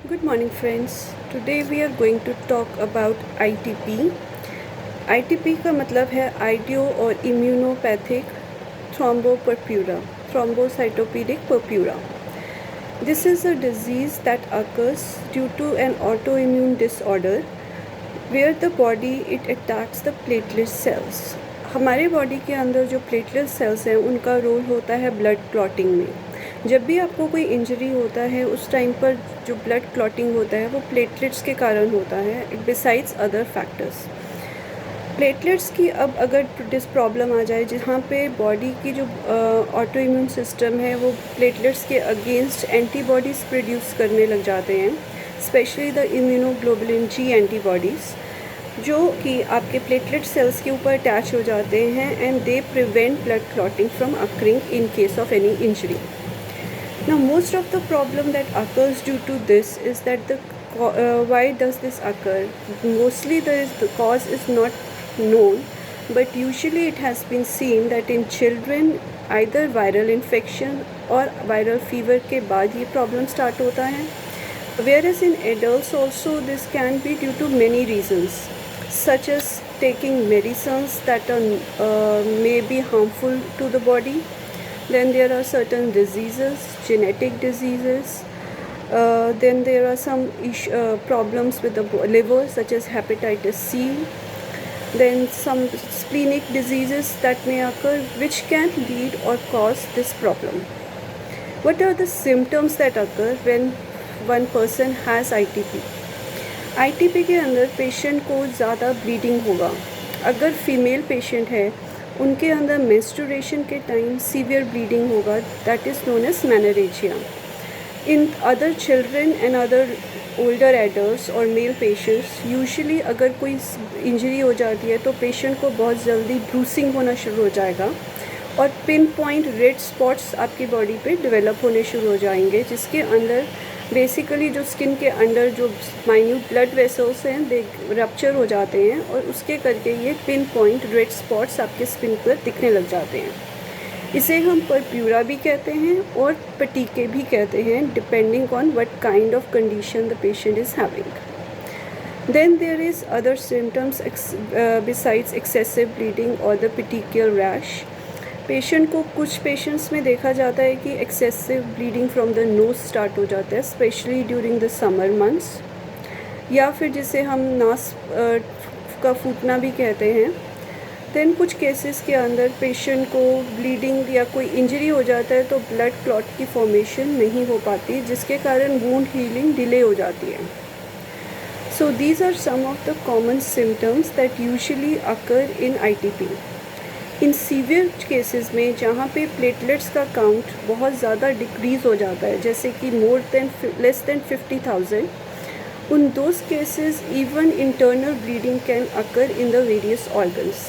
Good morning, friends. Today we are going to talk about ITP. ITP का मतलब है audio और इम्यूनोपैथिक थ्रोम्बोपर्प्यूरा, thrombocytopenic purpura. This is a disease that occurs due to an autoimmune disorder where the body it attacks the platelet cells. हमारे body के अंदर जो platelet sales हैं उनका रोल होता है ब्लड क्लॉटिंग में. जब भी आपको कोई इंजरी होता है उस टाइम पर जो ब्लड क्लॉटिंग होता है वो प्लेटलेट्स के कारण होता है बिसाइड्स अदर फैक्टर्स. प्लेटलेट्स की अब अगर दिस प्रॉब्लम आ जाए जहाँ पे बॉडी की जो ऑटो इम्यून सिस्टम है वो प्लेटलेट्स के अगेंस्ट एंटीबॉडीज़ प्रोड्यूस करने लग जाते हैं, specially the immunoglobulin G antibodies जो कि आपके प्लेटलेट सेल्स के ऊपर अटैच हो जाते हैं and they prevent blood clotting from occurring in case of any injury. Now, most of the problem that occurs due to this is that why does this occur? Mostly the cause is not known, but usually it has been seen that in children either viral infection or viral fever के बाद ये problem start होता है, whereas in adults also this can be due to many reasons, such as taking medicines that are may be harmful to the body. Then there are certain diseases, genetic diseases. Then there are some problems with the liver, such as hepatitis C. Then some splenic diseases that may occur, which can lead or cause this problem. What are the symptoms that occur when one person has ITP? ITP के अंदर patient को ज़्यादा bleeding होगा. अगर female patient है उनके अंदर menstruation के टाइम सीवियर ब्लीडिंग होगा, that is known as menorrhagia. In other children and other older adults और मेल पेशेंट्स यूजुअली अगर कोई इंजरी हो जाती है तो पेशेंट को बहुत जल्दी ब्रूसिंग होना शुरू हो जाएगा और पिन पॉइंट रेड स्पॉट्स आपकी बॉडी पे डेवलप होने शुरू हो जाएंगे, जिसके अंदर बेसिकली जो स्किन के अंदर जो माइन्यूट ब्लड वेसल्स हैं दे रप्चर हो जाते हैं और उसके करके ये पिन पॉइंट रेड स्पॉट्स आपके स्किन पर दिखने लग जाते हैं. इसे हम परप्यूरा भी कहते हैं और पटीके भी कहते हैं, depending on what kind of condition the patient is having. Then there is other symptoms besides excessive bleeding or the petechial rash. Patient को कुछ पेशेंट्स में देखा जाता है कि excessive bleeding from the nose start हो जाता है, specially during the summer months, या फिर जिसे हम नास का फूटना भी कहते हैं. देन कुछ केसेस के अंदर पेशेंट को ब्लीडिंग या कोई इंजरी हो जाता है तो ब्लड क्लॉट की फॉर्मेशन नहीं हो पाती, जिसके कारण वुंड हीलिंग डिले हो जाती है. So these are some of the common symptoms that usually occur in ITP. In severe cases में जहाँ पे प्लेटलेट्स का काउंट बहुत ज़्यादा डिक्रीज़ हो जाता है, जैसे कि लेस देन 50,000, उन those cases even internal bleeding can occur in the various organs.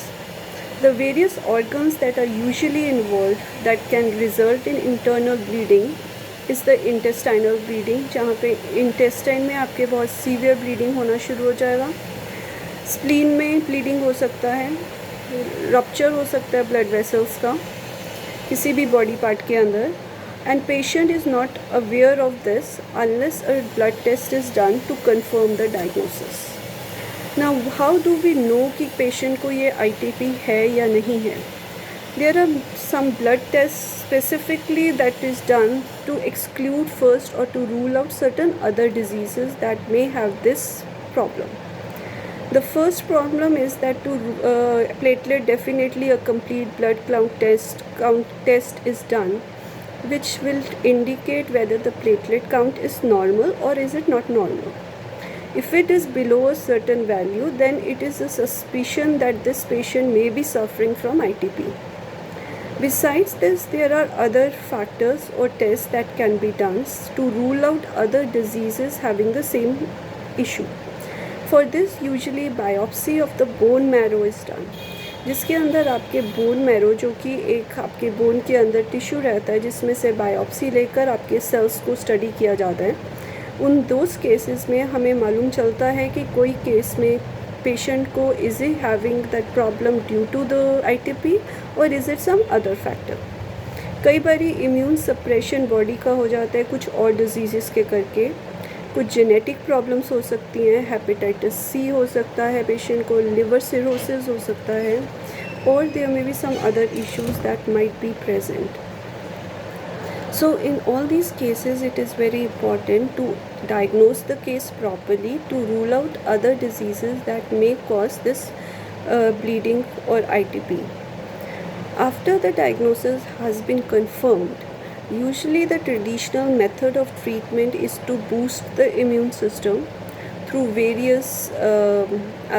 The various organs that are usually involve that can result in internal bleeding is the intestinal bleeding, जहाँ पे intestine में आपके बहुत severe bleeding होना शुरू हो जाएगा. Spleen में ब्लीडिंग हो सकता है, रप्चर हो सकता है ब्लड वेसल्स का किसी भी बॉडी पार्ट के अंदर, and patient is not aware of this unless a blood test is done to confirm the diagnosis. Now how do we know कि पेशेंट को ये ITP है या नहीं है? There are some blood test specifically that is done to exclude first और to rule out certain other diseases that may have this problem. The first problem is that to platelet definitely a complete blood count test is done, which will indicate whether the platelet count is normal or is it not normal. If it is below a certain value, then it is a suspicion that this patient may be suffering from ITP. Besides this, there are other factors or tests that can be done to rule out other diseases having the same issue. For this usually biopsy of the bone marrow is done, जिसके अंदर आपके bone marrow जो कि एक आपके bone के अंदर tissue रहता है जिसमें से बायोप्सी लेकर आपके सेल्स को स्टडी किया जाता है. उन दोज केसेस में हमें मालूम चलता है कि कोई केस में पेशेंट को is he having that problem due to the ITP और is it some other factor. कई बारी इम्यून सप्रेशन बॉडी का हो जाता है कुछ और डिजीज़ के करके, कुछ जेनेटिक प्रॉब्लम्स हो सकती हैं, हेपेटाइटिस सी हो सकता है पेशेंट को, लिवर सिरोसिस हो सकता है, और there may be some other issues that might be present. So in all these cases it is very important to diagnose the case properly to rule out other diseases that may cause this bleeding or ITP. After the diagnosis has been confirmed, usually the traditional method of treatment is to boost the immune system through various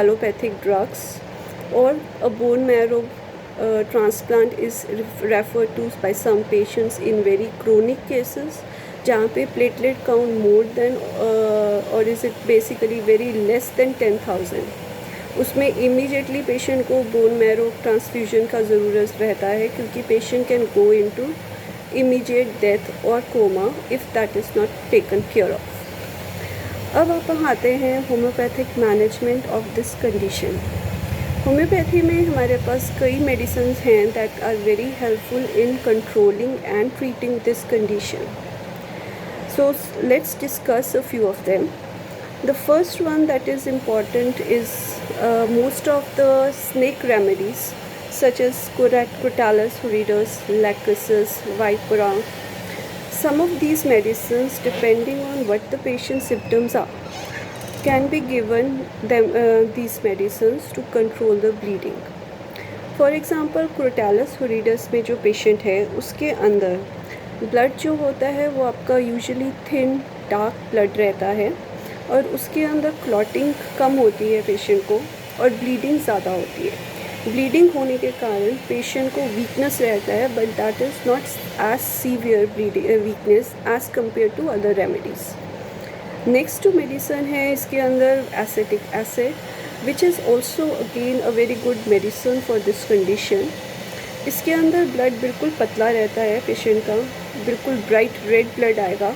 allopathic drugs, or a bone marrow transplant is referred to by some patients in very chronic cases, जहाँ पे platelet count more than or is it basically very less than 10,000. उसमें immediately patient को bone marrow transfusion का ज़रूरत रहता है, क्योंकि patient can go into immediate death or coma if that is not taken care of. अब आप आते हैं homeopathic management of this condition. Homeopathy में हमारे पास कई मेडिसिन्स हैं that are very helpful in controlling and treating this condition. So let's discuss a few of them. The first one that is important is most of the snake remedies such as Crotalus horridus, Lachesis, Vipera. Some of these medicines, depending on what the patient's symptoms are, can be given them these medicines to control the bleeding. For example, Crotalus horridus में जो patient है उसके अंदर blood जो होता है वो आपका usually thin dark blood रहता है, और उसके अंदर clotting कम होती है patient को और bleeding ज़्यादा होती है. Bleeding होने के कारण patient को weakness रहता है, but that is not as severe weakness as compared to other remedies. Next medicine है इसके अंदर acetic acid, which is also again a very good medicine for this condition. इसके अंदर ब्लड बिल्कुल पतला रहता है पेशेंट का, बिल्कुल ब्राइट रेड ब्लड आएगा,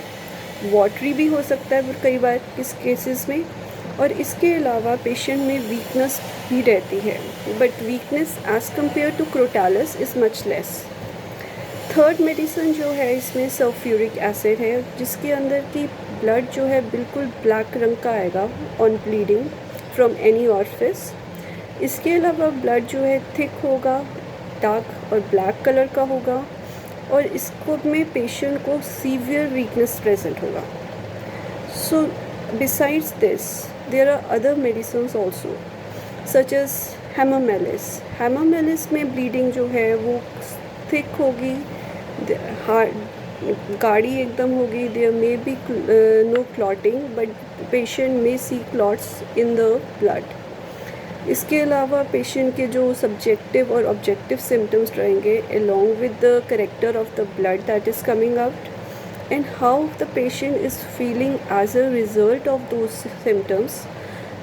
वाटरी भी हो सकता है कई बार इस केसेस में, और इसके अलावा पेशेंट में वीकनेस भी रहती है, but weakness as compare to Crotalus is much less. Third medicine जो है इसमें सल्फ्यूरिक एसिड है, जिसके अंदर की ब्लड जो है बिल्कुल ब्लैक रंग का आएगा on bleeding from any orifice. इसके अलावा ब्लड जो है थिक होगा, डार्क और ब्लैक कलर का होगा, और इसको में पेशेंट को सीवियर वीकनेस प्रेजेंट होगा. So besides this there are other medicines also such as Hamamelis में ब्लीडिंग जो है वो थिक होगी, गाढ़ी एकदम होगी, there may be no clotting, but patient may see clots in the blood. इसके अलावा पेशेंट के जो सब्जेक्टिव और ऑब्जेक्टिव सिम्टम्स रहेंगे along with the character of the blood that is coming out and how the patient is feeling as a result of those symptoms,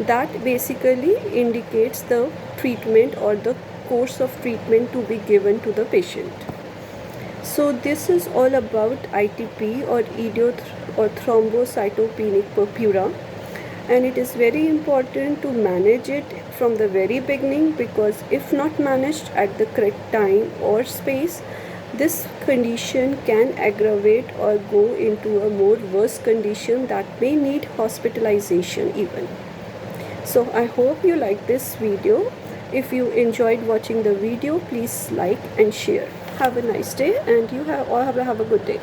that basically indicates the treatment or the course of treatment to be given to the patient. So this is all about ITP or or thrombocytopenic purpura, and it is very important to manage it from the very beginning, because if not managed at the correct time or space, this condition can aggravate or go into a more worse condition that may need hospitalization even. So I hope you like this video. If you enjoyed watching the video, please like and share. Have a nice day, and you all have a good day.